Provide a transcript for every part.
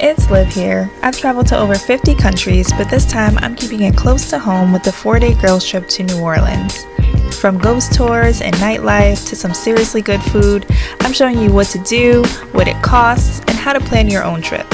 It's Liv here. I've traveled to over 50 countries, but this time I'm keeping it close to home with the 4-day girls trip to New Orleans. From ghost tours and nightlife to some seriously good food, I'm showing you what to do, what it costs, and how to plan your own trip.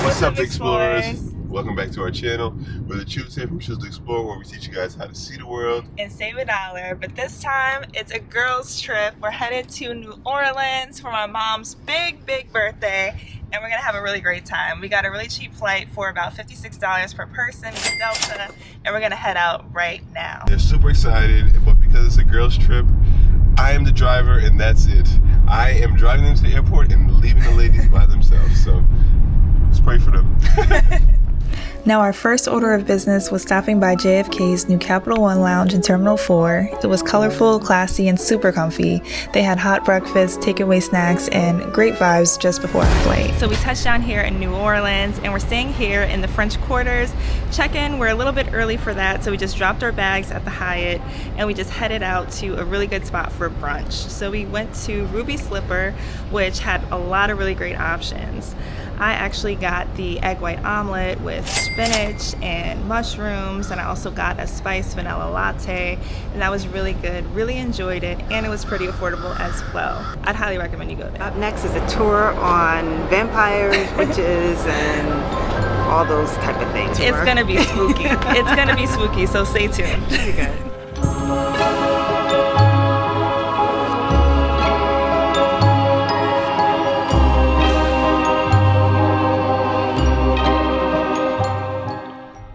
What's up, explorers? Welcome back to our channel. We're the Choose here from Choose to Explore, where we teach you guys how to see the world and save $1. But this time it's a girls trip. We're headed to New Orleans for my mom's big birthday, and we're gonna have a really great time. We got a really cheap flight for about $56 per person in Delta, and we're gonna head out right now. They're super excited, but because it's a girls trip, I am the driver and that's it. I am driving them to the airport and leaving the ladies by themselves, so let's pray for them. Now, our first order of business was stopping by JFK's new Capital One Lounge in Terminal 4. It was colorful, classy, and super comfy. They had hot breakfast, takeaway snacks, and great vibes just before our flight. So we touched down here in New Orleans, and we're staying here in the French Quarters. Check-in, we're a little bit early for that, so we just dropped our bags at the Hyatt, and we just headed out to a really good spot for brunch. So we went to Ruby Slipper, which had a lot of really great options. I actually got the egg white omelet with spinach and mushrooms, and I also got a spiced vanilla latte, and that was really good. Really enjoyed it, and it was pretty affordable as well. I'd highly recommend you go there. Up next is a tour on vampires, witches, and all those type of things. It's gonna be spooky. It's gonna be spooky, so stay tuned. You got it.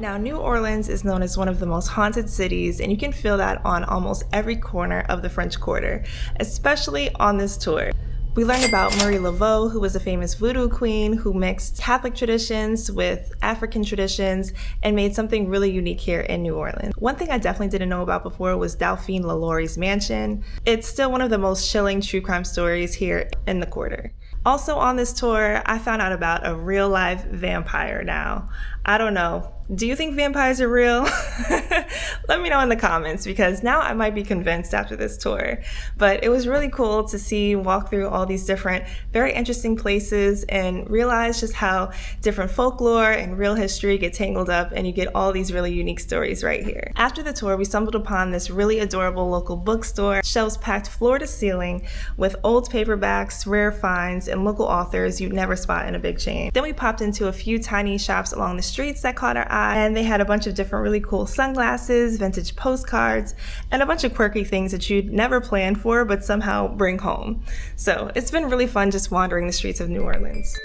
Now, New Orleans is known as one of the most haunted cities, and you can feel that on almost every corner of the French Quarter, especially on this tour. We learned about Marie Laveau, who was a famous voodoo queen who mixed Catholic traditions with African traditions and made something really unique here in New Orleans. One thing I definitely didn't know about before was Delphine LaLaurie's mansion. It's still one of the most chilling true crime stories here in the Quarter. Also on this tour, I found out about a real life vampire now. I don't know. Do you think vampires are real? Let me know in the comments, because now I might be convinced after this tour. But it was really cool to see walk through all these different, very interesting places and realize just how different folklore and real history get tangled up, and you get all these really unique stories right here. After the tour, we stumbled upon this really adorable local bookstore, shelves packed floor to ceiling with old paperbacks, rare finds, and local authors you'd never spot in a big chain. Then we popped into a few tiny shops along the streets that caught our eye, and they had a bunch of different really cool sunglasses, vintage postcards, and a bunch of quirky things that you'd never plan for but somehow bring home. So it's been really fun just wandering the streets of New Orleans.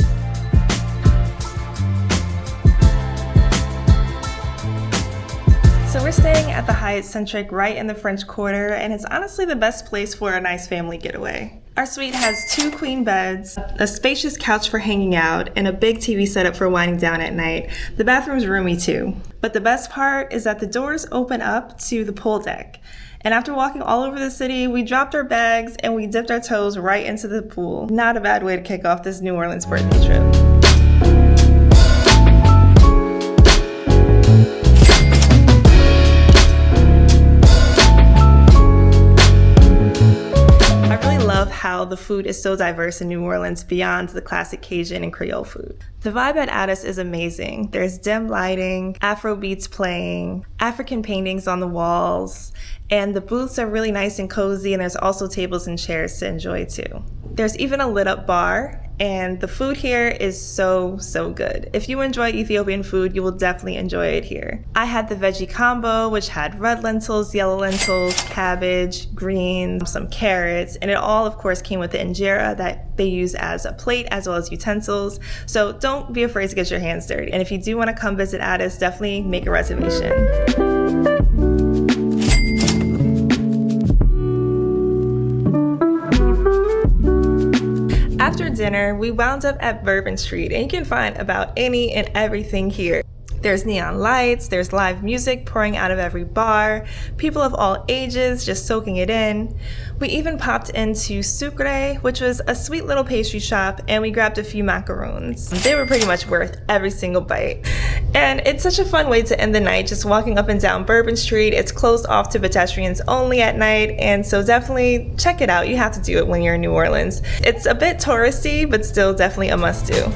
So we're staying at the Hyatt Centric right in the French Quarter, and it's honestly the best place for a nice family getaway. Our suite has 2 queen beds, a spacious couch for hanging out, and a big TV setup for winding down at night. The bathroom's roomy too. But the best part is that the doors open up to the pool deck. And after walking all over the city, we dropped our bags and we dipped our toes right into the pool. Not a bad way to kick off this New Orleans birthday trip. How the food is so diverse in New Orleans beyond the classic Cajun and Creole food. The vibe at Addis is amazing. There's dim lighting, Afro beats playing, African paintings on the walls, and the booths are really nice and cozy, and there's also tables and chairs to enjoy too. There's even a lit up bar, and the food here is so good. If you enjoy Ethiopian food, you will definitely enjoy it here. I had the veggie combo, which had red lentils, yellow lentils, cabbage, greens, some carrots, and it all of course came with the injera that they use as a plate as well as utensils. So don't be afraid to get your hands dirty. And if you do want to come visit Addis, definitely make a reservation. After dinner, we wound up at Bourbon Street, and you can find about any and everything here. There's neon lights, there's live music pouring out of every bar, people of all ages just soaking it in. We even popped into Sucre, which was a sweet little pastry shop, and we grabbed a few macaroons. They were pretty much worth every single bite. And it's such a fun way to end the night, just walking up and down Bourbon Street. It's closed off to pedestrians only at night, and so definitely check it out. You have to do it when you're in New Orleans. It's a bit touristy, but still definitely a must-do.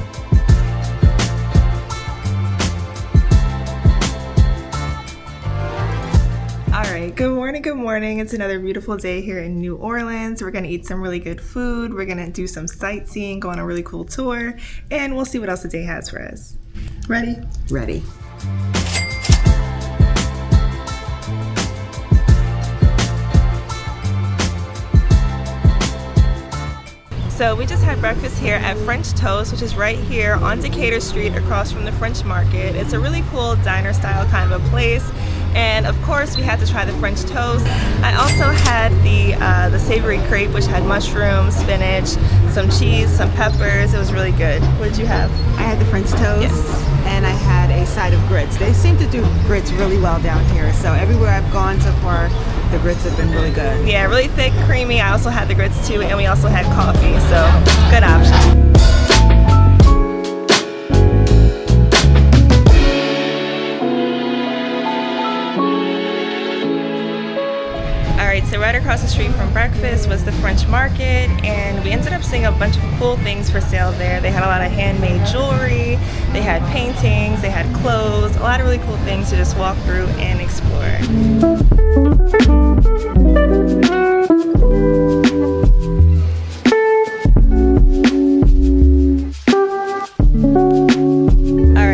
Alright, good morning. It's another beautiful day here in New Orleans. We're going to eat some really good food. We're going to do some sightseeing, go on a really cool tour, and we'll see what else the day has for us. Ready? Ready. So we just had breakfast here at French Toast, which is right here on Decatur Street across from the French Market. It's a really cool diner style kind of a place. And of course we had to try the French toast. I also had the savory crepe, which had mushrooms, spinach, some cheese, some peppers. It was really good. What did you have? I had the French toast. Yes. And I had a side of grits. They seem to do grits really well down here. So everywhere I've gone so far, the grits have been really good. Yeah, really thick, creamy. I also had the grits too, and we also had coffee, so good option. Alright, so right across the street from breakfast was the French Market, and we ended up seeing a bunch of cool things for sale there. They had a lot of handmade jewelry, they had paintings, they had clothes, a lot of really cool things to just walk through and explore.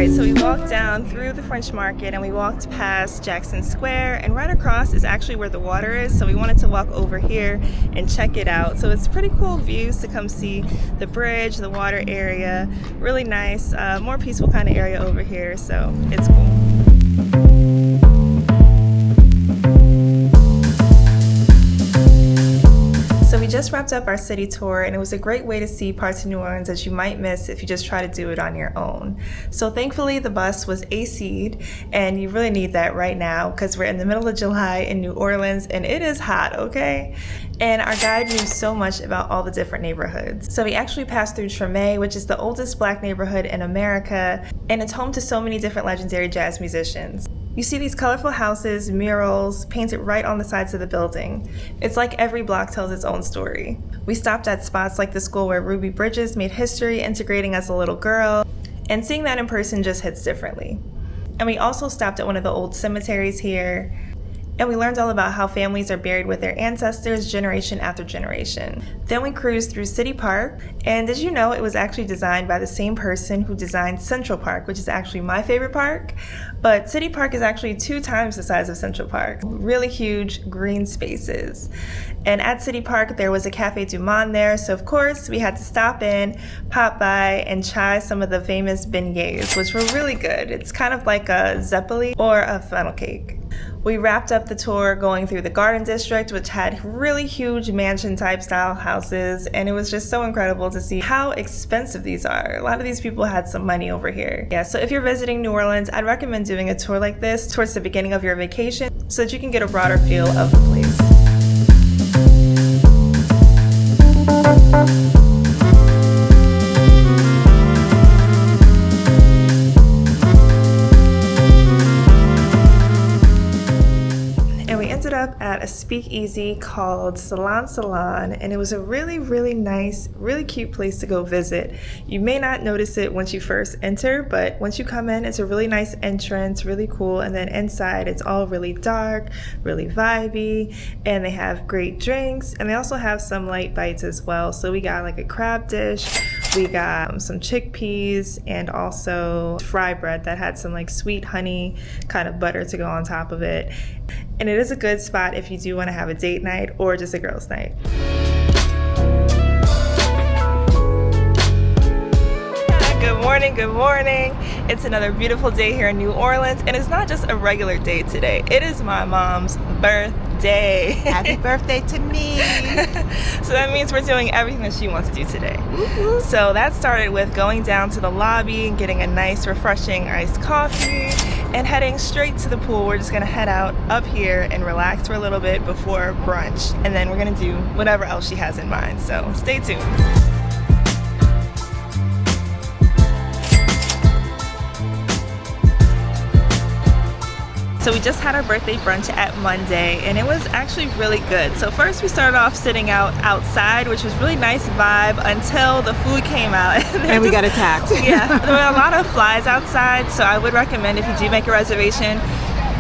So we walked down through the French Market and we walked past Jackson Square, and right across is actually where the water is, so we wanted to walk over here and check it out. So it's pretty cool views to come see the bridge, the water area, really nice, more peaceful kind of area over here, so it's cool. So we just wrapped up our city tour, and it was a great way to see parts of New Orleans that you might miss if you just try to do it on your own. So thankfully the bus was AC'd, and you really need that right now because we're in the middle of July in New Orleans and it is hot, okay? And our guide knew so much about all the different neighborhoods. So we actually passed through Treme, which is the oldest black neighborhood in America, and it's home to so many different legendary jazz musicians. You see these colorful houses, murals, painted right on the sides of the building. It's like every block tells its own story. We stopped at spots like the school where Ruby Bridges made history integrating as a little girl, and seeing that in person just hits differently. And we also stopped at one of the old cemeteries here, and we learned all about how families are buried with their ancestors generation after generation. Then we cruised through City Park, and did you know it was actually designed by the same person who designed Central Park, which is actually my favorite park, but City Park is actually 2 times the size of Central Park. Really huge green spaces. And at City Park there was a Cafe du Monde there, so of course we had to stop in, pop by, and try some of the famous beignets, which were really good. It's kind of like a zeppoli or a funnel cake. We wrapped up the tour going through the Garden District, which had really huge mansion-type style houses, and it was just so incredible to see how expensive these are. A lot of these people had some money over here. Yeah, so if you're visiting New Orleans, I'd recommend doing a tour like this towards the beginning of your vacation so that you can get a broader feel of the place. Up at a speakeasy called Salon, and it was a really nice, really cute place to go visit. You may not notice it once you first enter, but once you come in, it's a really nice entrance, really cool, and then inside it's all really dark, really vibey, and they have great drinks, and they also have some light bites as well. So we got like a crab dish, we got some chickpeas, and also fry bread that had some like sweet honey kind of butter to go on top of it. And it is a good spot if you do want to have a date night or just a girls' night. Good morning. It's another beautiful day here in New Orleans, and it's not just a regular day today. It is my mom's birthday. Happy birthday to me. So that means we're doing everything that she wants to do today. So that started with going down to the lobby and getting a nice refreshing iced coffee. and heading straight to the pool. We're just gonna head out up here and relax for a little bit before brunch, and then we're gonna do whatever else she has in mind, so stay tuned. So we just had our birthday brunch at Monde, and it was actually really good. So first we started off sitting outside, which was really nice vibe until the food came out. And we got attacked. Yeah, there were a lot of flies outside, so I would recommend if you do make a reservation,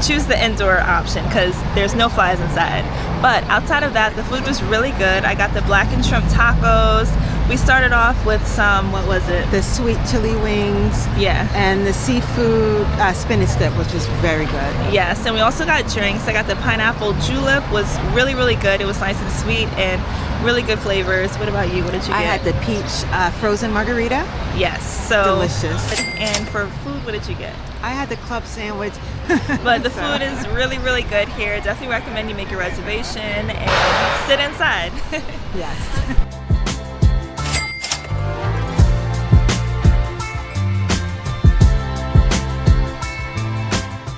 choose the indoor option because there's no flies inside. But outside of that, the food was really good. I got the blackened shrimp tacos. We started off with some, what was it? The sweet chili wings. Yeah. And the seafood spinach dip, which was very good. Yes, and we also got drinks. I got the pineapple julep, was really, really good. It was nice and sweet and really good flavors. What about you? What did you get? I had the peach frozen margarita. Yes, so delicious. And for food, what did you get? I had the club sandwich. But the food is really, really good here. Definitely recommend you make a reservation and sit inside. Yes.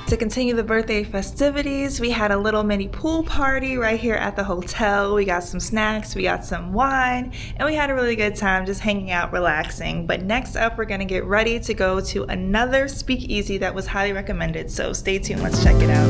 To continue the birthday festivities, we had a little mini pool party right here at the hotel. We got some snacks, we got some wine, and we had a really good time just hanging out, relaxing. But next up, we're gonna get ready to go to another speakeasy that was highly recommended. So stay tuned, let's check it out.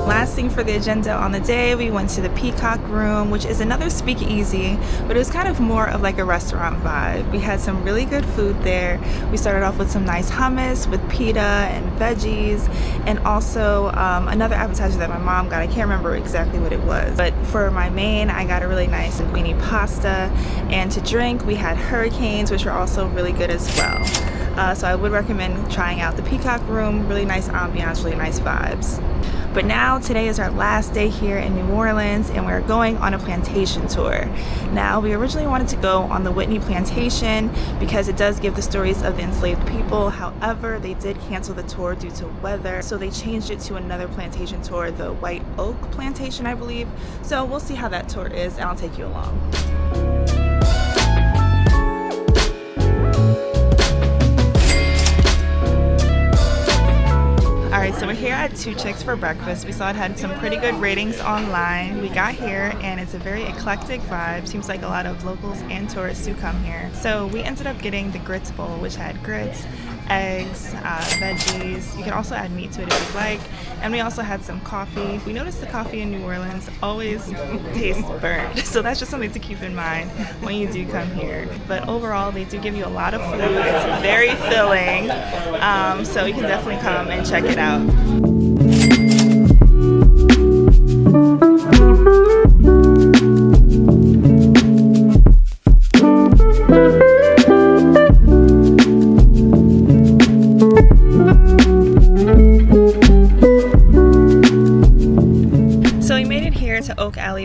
Last thing for the agenda on the day, we went to the Peacock room, which is another speakeasy, but it was kind of more of like a restaurant vibe. We had some really good food there. We started off with some nice hummus with pita and veggies, and also another appetizer that my mom got. I can't remember exactly what it was, but for my main, I got a really nice linguine pasta, and to drink, we had hurricanes, which were also really good as well. So I would recommend trying out the Peacock room. Really nice ambiance, really nice vibes. But now, today is our last day here in New Orleans, and we're going on a plantation tour. Now, we originally wanted to go on the Whitney Plantation because it does give the stories of the enslaved people. However, they did cancel the tour due to weather, so they changed it to another plantation tour, the White Oak Plantation, I believe. So we'll see how that tour is, and I'll take you along. Alright, so we're here at Two Chicks for breakfast. We saw it had some pretty good ratings online. We got here and it's a very eclectic vibe. Seems like a lot of locals and tourists do come here. So we ended up getting the grits bowl, which had grits, eggs, veggies. You can also add meat to it if you'd like. And we also had some coffee. We noticed the coffee in New Orleans always tastes burnt. So that's just something to keep in mind when you do come here. But overall, they do give you a lot of food. It's very filling. So you can definitely come and check it out.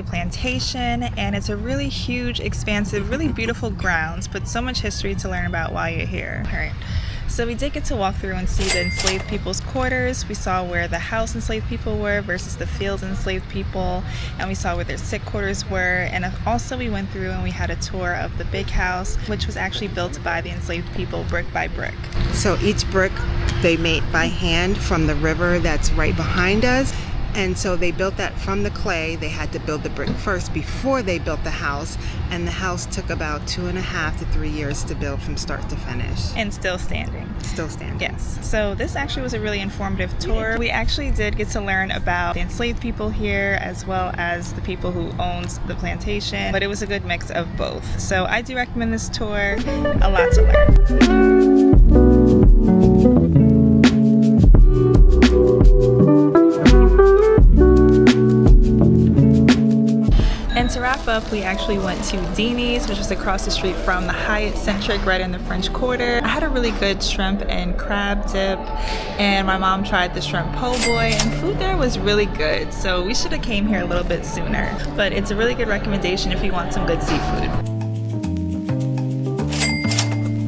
Plantation, and it's a really huge, expansive, really beautiful grounds, but so much history to learn about while you're here. All right. So we did get to walk through and see the enslaved people's quarters. We saw where the house enslaved people were versus the fields enslaved people, and we saw where their sick quarters were. And also we went through and we had a tour of the big house, which was actually built by the enslaved people brick by brick. So each brick they made by hand from the river that's right behind us. And so they built that from the clay. They had to build the brick first before they built the house. And the house took about 2.5 to 3 years to build from start to finish. And still standing. Still standing. Yes. So this actually was a really informative tour. We actually did get to learn about the enslaved people here as well as the people who owned the plantation. But it was a good mix of both. So I do recommend this tour. A lot to learn. And to wrap up, we actually went to Deanie's, which was across the street from the Hyatt Centric right in the French Quarter. I had a really good shrimp and crab dip, and my mom tried the shrimp po' boy, and food there was really good. So we should have came here a little bit sooner, but it's a really good recommendation if you want some good seafood.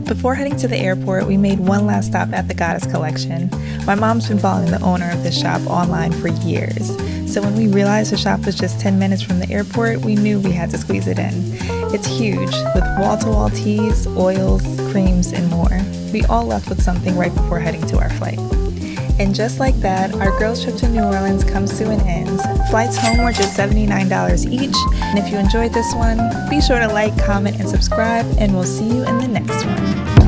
Before heading to the airport, we made one last stop at the Goddess Collection. My mom's been following the owner of this shop online for years. So when we realized the shop was just 10 minutes from the airport, we knew we had to squeeze it in. It's huge, with wall-to-wall teas, oils, creams, and more. We all left with something right before heading to our flight. And just like that, our girls' trip to New Orleans comes to an end. Flights home were just $79 each. And if you enjoyed this one, be sure to like, comment, and subscribe, and we'll see you in the next one.